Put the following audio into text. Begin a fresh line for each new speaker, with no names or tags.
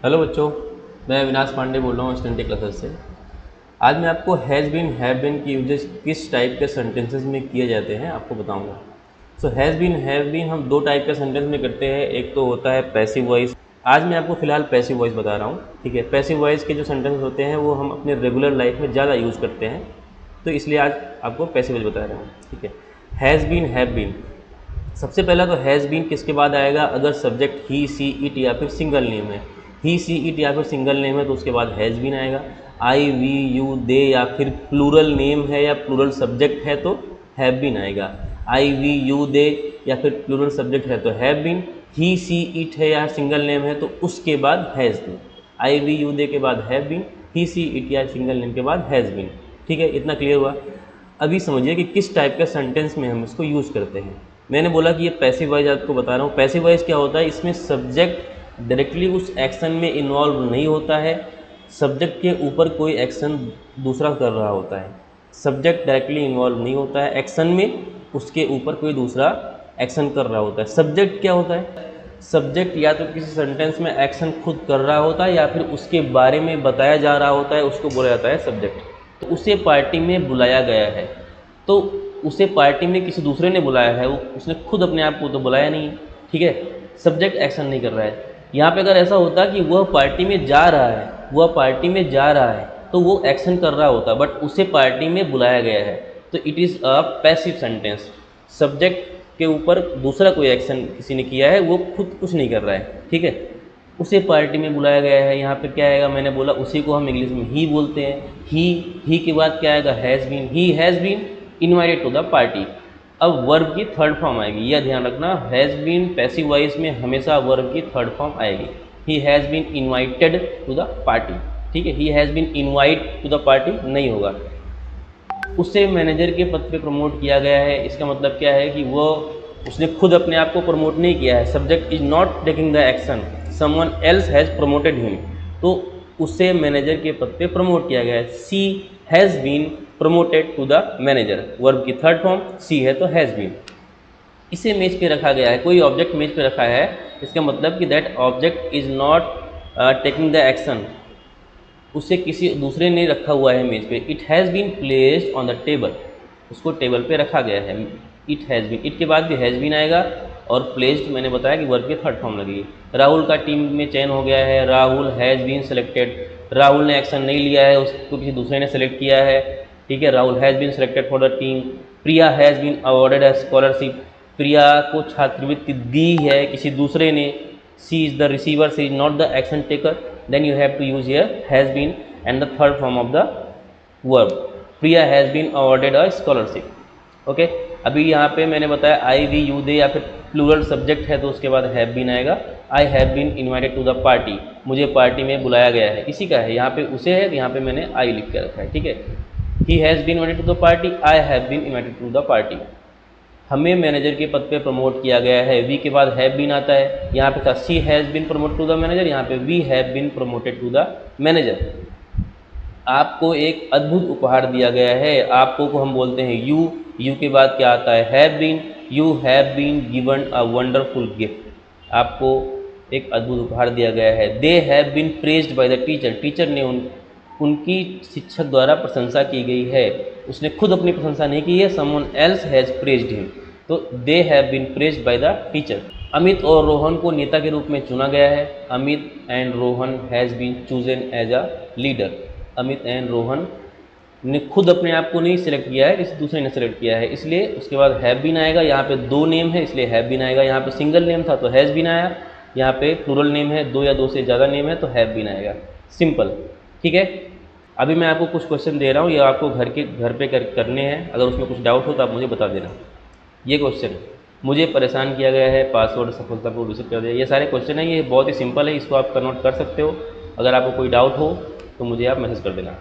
Hello बच्चों, मैं अविनाश पांडे बोल रहा हूँ स्टूडेंट क्लासेस से। आज मैं आपको हैज़ बीन हैव बीन की यूजेस किस टाइप के सेंटेंसेस में किए जाते हैं आपको बताऊंगा। So has been have been हम दो टाइप के सेंटेंस में करते हैं। एक तो होता है पैसिव वॉइस। आज मैं आपको फिलहाल पैसिव वॉइस बता रहा हूँ, ठीक है। पैसिव वॉइस के जो सेंटेंस होते हैं वो हम अपने रेगुलर लाइफ में ज़्यादा यूज़ करते हैं, तो इसलिए आज आपको पैसिव वॉइस बता रहा हूँ, ठीक है। हैज़ बीन हैव बीन, सबसे पहला तो हैज़ बीन किसके बाद आएगा? अगर सब्जेक्ट ही सी इट या फिर सिंगल नेम है, ही सी इट या फिर सिंगल नेम है तो उसके बाद हैज़ बीन आएगा। आई वी यू दे या फिर प्लूरल नेम है या प्लूरल सब्जेक्ट है तो हैव बीन आएगा। आई वी यू दे या फिर प्लूरल सब्जेक्ट है तो have been. He she it है या सिंगल नेम है तो उसके बाद has been. I we you they के बाद have been, he she it या सिंगल नेम के बाद हैज़ बीन, ठीक है। इतना क्लियर हुआ। अभी समझिए कि किस टाइप का सेंटेंस में हम इसको यूज़ करते हैं। मैंने बोला कि ये पैसिव वॉइस आपको बता रहा हूँ। पैसिव वॉइस क्या होता है? इसमें सब्जेक्ट डायरेक्टली उस एक्शन में इन्वॉल्व नहीं होता है, सब्जेक्ट के ऊपर कोई एक्शन दूसरा कर रहा होता है। सब्जेक्ट डायरेक्टली इन्वॉल्व नहीं होता है एक्शन में, उसके ऊपर कोई दूसरा एक्शन कर रहा होता है। सब्जेक्ट क्या होता है? सब्जेक्ट या तो किसी सेंटेंस में एक्शन खुद कर रहा होता है या फिर उसके बारे में बताया जा रहा होता है, उसको बोला जाता है सब्जेक्ट। तो उसे पार्टी में बुलाया गया है, तो उसे पार्टी में किसी दूसरे ने बुलाया है, उसने खुद अपने आप को तो बुलाया नहीं है, ठीक है। सब्जेक्ट एक्शन नहीं कर रहा है। यहाँ पे अगर ऐसा होता कि वह पार्टी में जा रहा है, वह पार्टी में जा रहा है तो वो एक्शन कर रहा होता, बट उसे पार्टी में बुलाया गया है, तो it is a passive sentence. Subject के ऊपर दूसरा कोई एक्शन किसी ने किया है, वो खुद कुछ नहीं कर रहा है, ठीक है। उसे पार्टी में बुलाया गया है। यहाँ पे क्या आएगा? मैंने बोला उसी को हम इंग्लिश में ही बोलते हैं। ही के बाद क्या आएगा? Has been. He has been invited to the party. अब वर्ब की थर्ड फॉर्म आएगी, यह ध्यान रखना। हैज़ बीन पैसिव वॉइस में हमेशा वर्ब की थर्ड फॉर्म आएगी। He has been invited to the party, ठीक है। He has been invite to the party नहीं होगा। उसे मैनेजर के पद पे प्रमोट किया गया है, इसका मतलब क्या है कि वो उसने खुद अपने आप को प्रमोट नहीं किया है। Subject is not taking the action, someone else has promoted him, तो उसे मैनेजर के पद पे प्रमोट किया गया है। She has been promoted to the manager, verb की थर्ड फॉर्म सी है तो हैज़ बीन। इसे मेज पे रखा गया है, कोई ऑब्जेक्ट मेज पे रखा है, इसका मतलब कि that object is not taking the action, उसे किसी दूसरे ने रखा हुआ है मेज पे। It has been placed on the table, उसको टेबल पे रखा गया है। इट हैज़ बीन, इट के बाद भी हैज़ बीन आएगा, और प्लेस्ड मैंने बताया कि वर्ब की थर्ड फॉर्म लगेगी। राहुल का टीम में चयन हो गया है, Rahul has been selected. Rahul ने एक्शन नहीं लिया है, उसको किसी दूसरे ने सेलेक्ट किया है, ठीक है। Rahul has been selected for the team. Priya has been awarded as scholarship, Priya को छात्रवृत्ति दी है किसी दूसरे ने। She is the receiver, she is not the action taker, then you have to use here has been and the third form of the verb. Priya has been awarded a scholarship. Okay अभी यहाँ पे मैंने बताया आई we you दे या फिर plural subject है तो उसके बाद हैव बीन आएगा। I have been invited to the party, मुझे पार्टी में बुलाया गया है, किसी का है, यहाँ पे उसे है, यहाँ पे मैंने आई लिख के रखा है, ठीक है। He has been invited to the party, I have been invited to the party. हमें मैनेजर के पद पे प्रमोट किया गया है, वी के बाद हैव बीन आता है। यहाँ पे था she has been promoted to the manager, यहाँ पे we have been promoted to the manager. आपको एक अद्भुत उपहार दिया गया है, आपको को हम बोलते हैं यू। यू के बाद क्या आता है? Have been. You have been given a wonderful gift, आपको एक अद्भुत उपहार दिया गया है। They have been praised by the teacher, teacher ने उनकी शिक्षक द्वारा प्रशंसा की गई है, उसने खुद अपनी प्रशंसा नहीं की है, someone else has praised him, तो they have been praised by the teacher. Amit और रोहन को नेता के रूप में चुना गया है। Amit and Rohan has been chosen as a leader. Amit and Rohan ने खुद अपने आप को नहीं सिलेक्ट किया है, किसी दूसरे ने सिलेक्ट किया है, इसलिए उसके बाद हैव बीन आएगा। यहाँ पे दो नेम है इसलिए हैव बीन आएगा। यहाँ पे सिंगल नेम था तो हैज़ बीन आया। यहाँ पे प्लूरल नेम है, दो या दो से ज़्यादा नेम है तो हैव बीन आएगा। सिंपल, ठीक है। अभी मैं आपको कुछ क्वेश्चन दे रहा हूँ, ये आपको घर पे करने हैं। अगर उसमें कुछ डाउट हो तो आप मुझे बता देना। ये क्वेश्चन, मुझे परेशान किया गया है, पासवर्ड सफलतापूर्वक रिसेट कर दिया, ये सारे क्वेश्चन हैं, ये बहुत ही सिंपल है, इसको आप नोट कर सकते हो। अगर आपको कोई डाउट हो तो मुझे आप मैसेज कर देना।